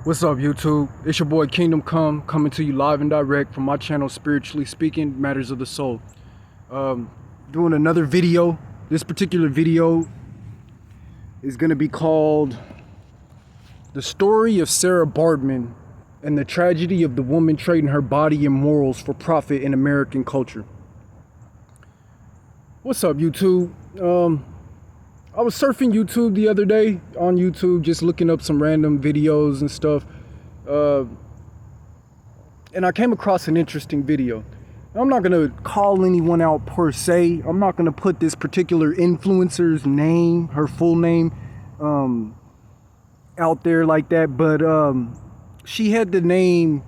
What's up, YouTube? It's your boy Kingdom Come, coming to you live and direct from my channel, Spiritually Speaking, Matters of the Soul. Doing another video. This particular video is going to be called The Story of Sarah Baartman and the Tragedy of the Woman Trading Her Body and Morals for Profit in American Culture. What's up, YouTube? I was surfing YouTube the other day on YouTube, just looking up some random videos and stuff. And I came across an interesting video. I'm not going to call anyone out per se. I'm not going to put this particular influencer's name, her full name, out there like that. But she had the name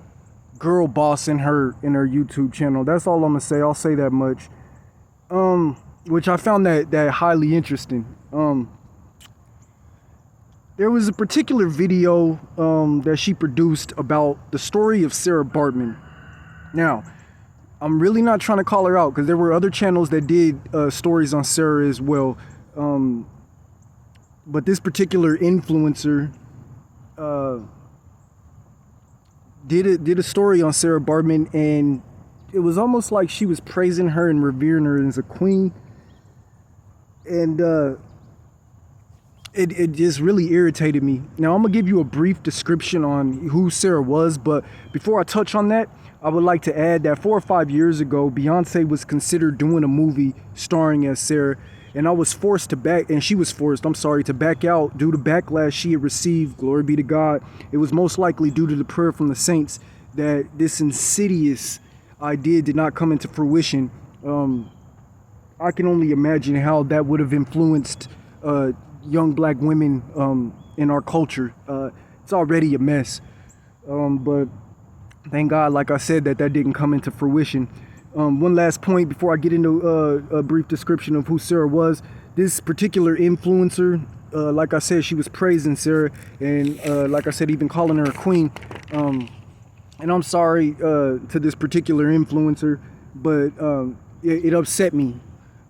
Girl Boss in her YouTube channel. That's all I'm going to say. I'll say that much. Which I found that highly interesting. There was a particular video that she produced about the story of Sarah Baartman. Now, I'm really not trying to call her out because there were other channels that did stories on Sarah as well. But this particular influencer did a story on Sarah Baartman, and it was almost like she was praising her and revering her as a queen. And it just really irritated me. Now, I'm going to give you a brief description on who Sarah was, but before I touch on that, I would like to add that 4 or 5 years ago, Beyonce was considered doing a movie starring as Sarah, and she was forced to back out due to backlash she had received. Glory be to God. It was most likely due to the prayer from the saints that this insidious idea did not come into fruition. I can only imagine how that would have influenced young black women in our culture. It's already a mess. But thank God, like I said, that didn't come into fruition. One last point before I get into a brief description of who Sarah was. This particular influencer, like I said, she was praising Sarah, and like I said, even calling her a queen. And I'm sorry to this particular influencer, but it upset me.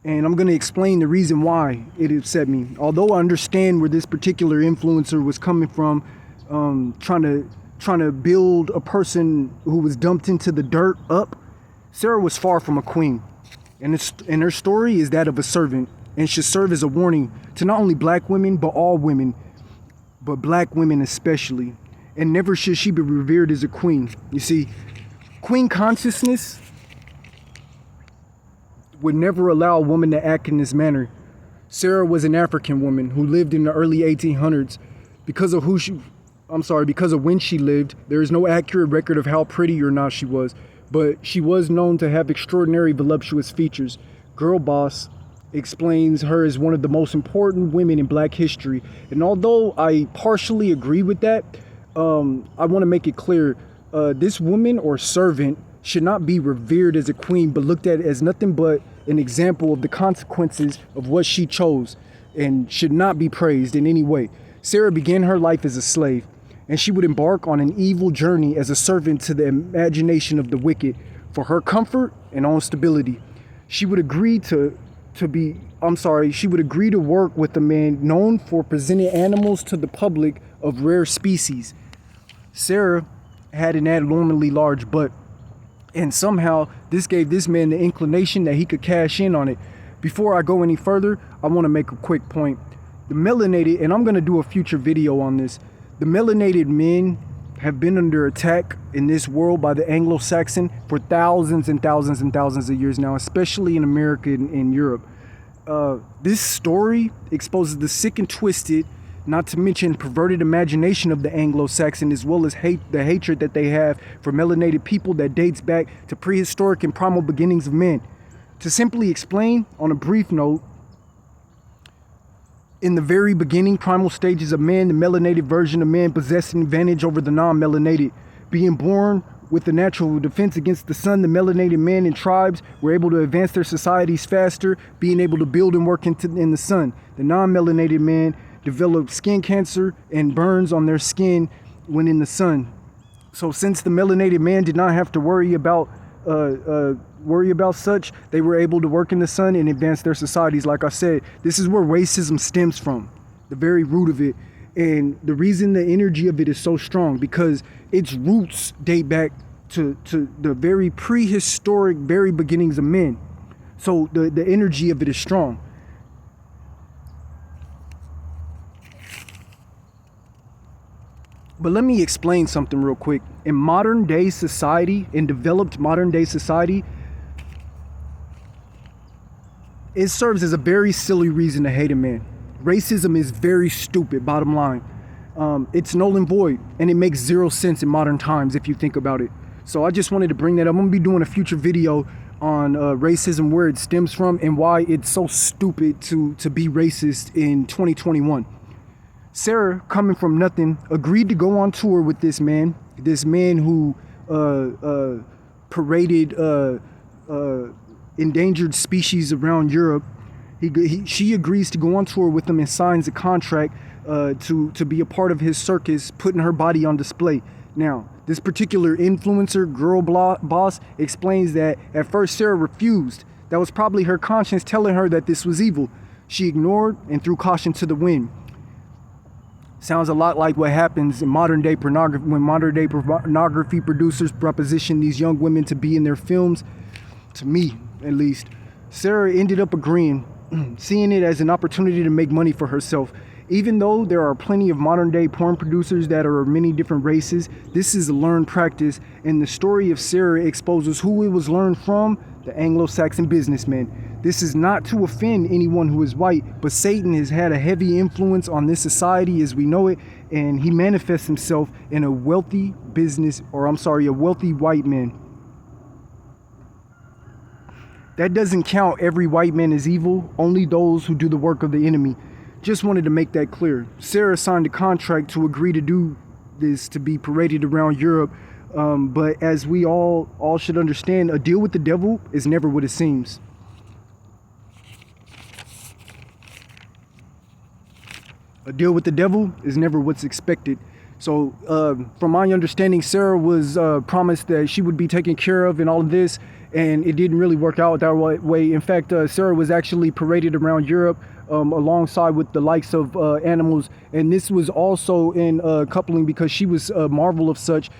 And I'm going to explain the reason why it upset me. Although I understand where this particular influencer was coming from, trying to build a person who was dumped into the dirt up, Sarah was far from a queen. And her story is that of a servant, and should serve as a warning to not only black women, but all women, but black women especially. And never should she be revered as a queen. You see, queen consciousness would never allow a woman to act in this manner. Sarah was an African woman who lived in the early 1800s. Because of when she lived, there is no accurate record of how pretty or not she was, but she was known to have extraordinary voluptuous features. Girl Boss explains her as one of the most important women in black history. And although I partially agree with that, I want to make it clear, this woman or servant should not be revered as a queen, but looked at as nothing but an example of the consequences of what she chose, and should not be praised in any way. Sarah began her life as a slave, and she would embark on an evil journey as a servant to the imagination of the wicked for her comfort and own stability. She would agree to work with a man known for presenting animals to the public of rare species. Sarah had an abnormally large butt, and somehow this gave this man the inclination that he could cash in on it. Before I go any further, I want to make a quick point. The melanated, and I'm going to do a future video on this, the melanated men have been under attack in this world by the Anglo-Saxon for thousands and thousands and thousands of years now, especially in America and in Europe. This story exposes the sick and twisted, not to mention perverted imagination of the Anglo-Saxon, as well as the hatred that they have for melanated people that dates back to prehistoric and primal beginnings of men. To simply explain, on a brief note, in the very beginning, primal stages of man, the melanated version of man possessed an advantage over the non-melanated. Being born with the natural defense against the sun, the melanated man and tribes were able to advance their societies faster, being able to build and work in the sun. The non-melanated man developed skin cancer and burns on their skin when in the sun. So since the melanated man did not have to worry about such, they were able to work in the sun and advance their societies. Like I said, this is where racism stems from, the very root of it. And the reason the energy of it is so strong, because its roots date back to the very prehistoric, very beginnings of men. So the energy of it is strong. But let me explain something real quick. In modern day society, in developed modern day society, it serves as a very silly reason to hate a man. Racism is very stupid, bottom line. It's null and void, and it makes zero sense in modern times if you think about it. So I just wanted to bring that up. I'm gonna be doing a future video on racism, where it stems from, and why it's so stupid to be racist in 2021. Sarah, coming from nothing, agreed to go on tour with this man who paraded endangered species around Europe. She agrees to go on tour with him and signs a contract to be a part of his circus, putting her body on display. Now, this particular influencer, girl boss, explains that at first Sarah refused. That was probably her conscience telling her that this was evil. She ignored and threw caution to the wind. Sounds a lot like what happens in modern day pornography, when modern day pornography producers proposition these young women to be in their films. To me, at least, Sarah ended up agreeing, seeing it as an opportunity to make money for herself. Even though there are plenty of modern day porn producers that are of many different races, this is a learned practice, and the story of Sarah exposes who it was learned from: the Anglo-Saxon businessman. This is not to offend anyone who is white, but Satan has had a heavy influence on this society as we know it, and he manifests himself in a wealthy white man. That doesn't count every white man as evil, only those who do the work of the enemy. Just wanted to make that clear. Sarah signed a contract to agree to do this, to be paraded around Europe. But as we all should understand, a deal with the devil is never what it seems. A deal with the devil is never what's expected. So from my understanding, Sarah was promised that she would be taken care of in all of this, and it didn't really work out that way. In fact, Sarah was actually paraded around Europe alongside with the likes of animals, and this was also in coupling, because she was a marvel of such.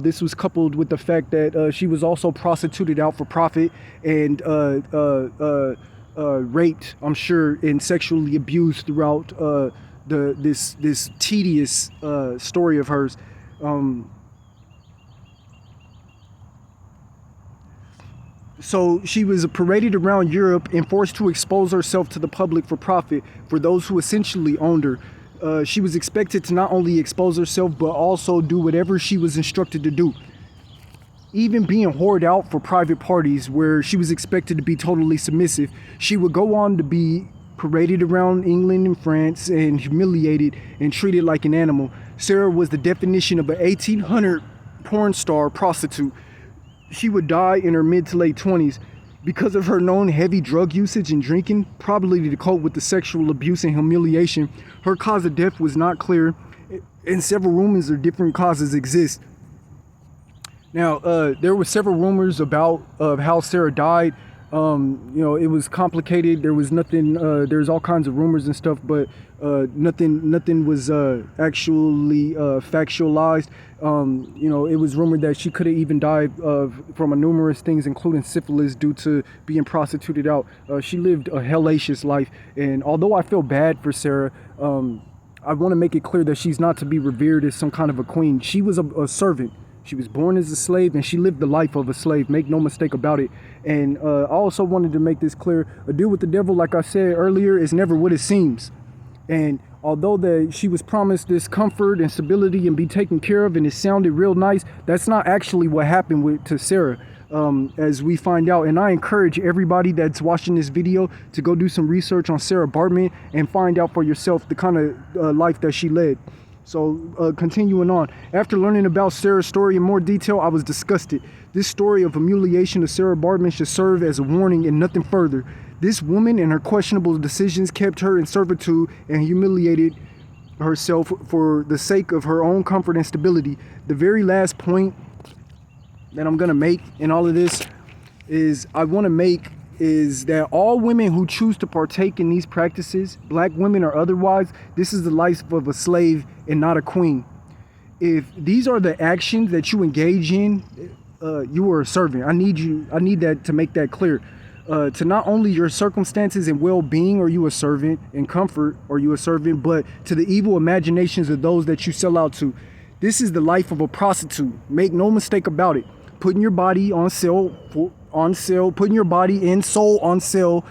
This was coupled with the fact that she was also prostituted out for profit and raped, I'm sure, and sexually abused throughout this tedious story of hers. So she was paraded around Europe and forced to expose herself to the public for profit for those who essentially owned her. She was expected to not only expose herself, but also do whatever she was instructed to do. Even being whored out for private parties where she was expected to be totally submissive, she would go on to be paraded around England and France and humiliated and treated like an animal. Sarah was the definition of an 1800 porn star prostitute. She would die in her mid to late 20s because of her known heavy drug usage and drinking, probably to cope with the sexual abuse and humiliation. Her cause of death was not clear, and several rumors of different causes exist. Now, there were several rumors about how Sarah died. It was complicated. There was nothing. There's all kinds of rumors and stuff, but nothing was actually factualized. It was rumored that she could have even died from numerous things, including syphilis, due to being prostituted out. She lived a hellacious life, and although I feel bad for Sarah, I want to make it clear that she's not to be revered as some kind of a queen. She was a servant. She was born as a slave, and she lived the life of a slave. Make no mistake about it. And I also wanted to make this clear. A deal with the devil, like I said earlier, is never what it seems. And although she was promised this comfort and stability and be taken care of, and it sounded real nice, that's not actually what happened to Sarah, as we find out. And I encourage everybody that's watching this video to go do some research on Sarah Baartman and find out for yourself the kind of life that she led. So continuing on, after learning about Sarah's story in more detail, I was disgusted. This story of humiliation of Sarah Baartman should serve as a warning and nothing further. This woman and her questionable decisions kept her in servitude and humiliated herself for the sake of her own comfort and stability. The very last point that I'm going to make in all of this is I want to make is that all women who choose to partake in these practices, black women or otherwise, this is the life of a slave and not a queen. If these are the actions that you engage in, you are a servant. I need that to make that clear. To not only your circumstances and well-being are you a servant, and comfort are you a servant, but to the evil imaginations of those that you sell out to. This is the life of a prostitute. Make no mistake about it. Putting your body on sale, putting your body and soul on sale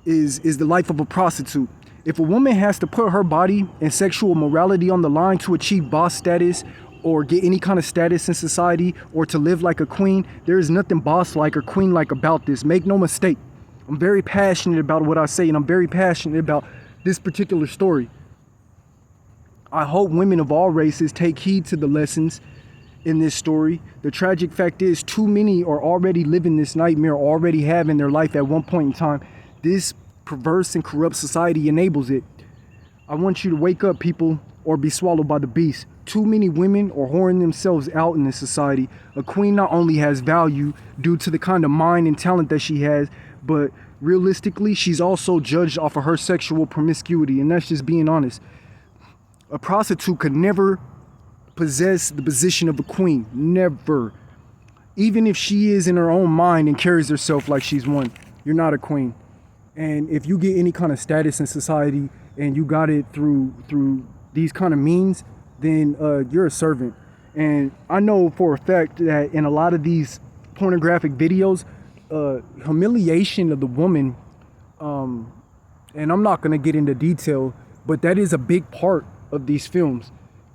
is the life of a prostitute. If a woman has to put her body and sexual morality on the line to achieve boss status or get any kind of status in society or to live like a queen, there is nothing boss-like or queen-like about this. Make no mistake. I'm very passionate about what I say, and I'm very passionate about this particular story. I hope women of all races take heed to the lessons in this story. The tragic fact is too many are already living this nightmare, already have in their life at one point in time. This perverse and corrupt society enables it. I want you to wake up, people, or be swallowed by the beast. Too many women are whoring themselves out in this society. A queen not only has value due to the kind of mind and talent that she has, but realistically, she's also judged off of her sexual promiscuity, and that's just being honest. A prostitute could never possess the position of a queen. Never. Even if she is in her own mind and carries herself like she's one, you're not a queen. And if you get any kind of status in society and you got it through these kind of means, then you're a servant. And I know for a fact that in a lot of these pornographic videos, humiliation of the woman, and I'm not going to get into detail, but that is a big part of these films.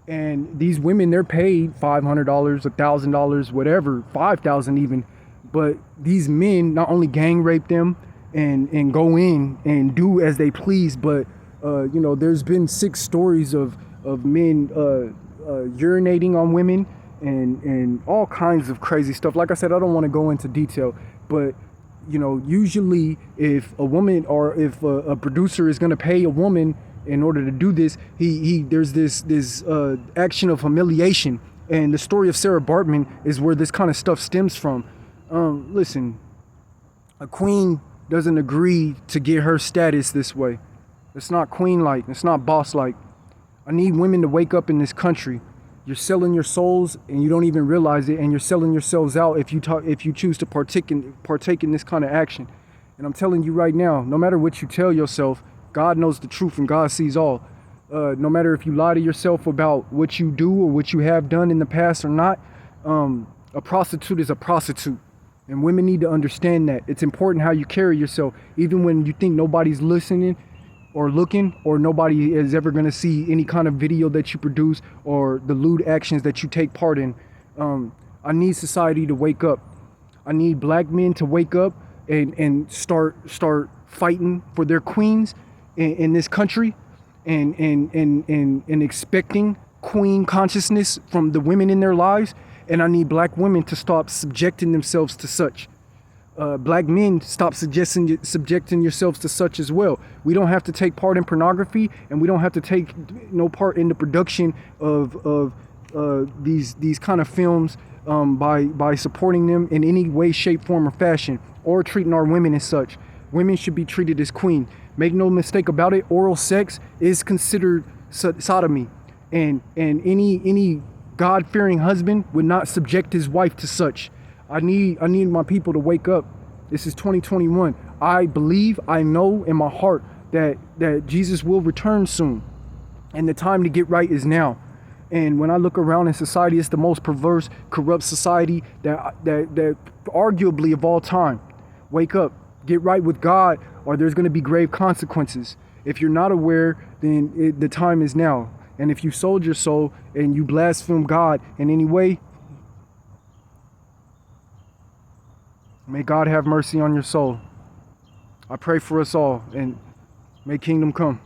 And these women, they're paid $500, $1,000, whatever, $5,000 even. But these men not only gang rape them and go in and do as they please, but there's been 6 stories of men urinating on women and all kinds of crazy stuff. Like I said, I don't want to go into detail, but usually if a woman or if a producer is going to pay a woman in order to do this, there's this action of humiliation. And the story of Sarah Baartman is where this kind of stuff stems from. Listen, a queen doesn't agree to get her status this way. It's not queen-like. It's not boss-like. I need women to wake up in this country. You're selling your souls and you don't even realize it, and you're selling yourselves out if you choose to partake in this kind of action. And I'm telling you right now, no matter what you tell yourself, God knows the truth and God sees all. No matter if you lie to yourself about what you do or what you have done in the past or not, a prostitute is a prostitute. And women need to understand that. It's important how you carry yourself, even when you think nobody's listening or looking, or nobody is ever going to see any kind of video that you produce or the lewd actions that you take part in. I need society to wake up. I need black men to wake up and start fighting for their queens in this country, and expecting queen consciousness from the women in their lives. And I need black women to stop subjecting themselves to such. Black men, stop subjecting yourselves to such as well. We don't have to take part in pornography, and we don't have to take no part in the production of these kind of films by supporting them in any way, shape, form, or fashion, or treating our women as such. Women should be treated as queen. Make no mistake about it. Oral sex is considered sodomy, and any God-fearing husband would not subject his wife to such. I need my people to wake up. This is 2021. I believe, I know in my heart that Jesus will return soon, and the time to get right is now. And when I look around in society, it's the most perverse, corrupt society that arguably of all time. Wake up, get right with God, or there's going to be grave consequences. If you're not aware, then the time is now. And if you sold your soul and you blaspheme God in any way, may God have mercy on your soul. I pray for us all, and may kingdom come.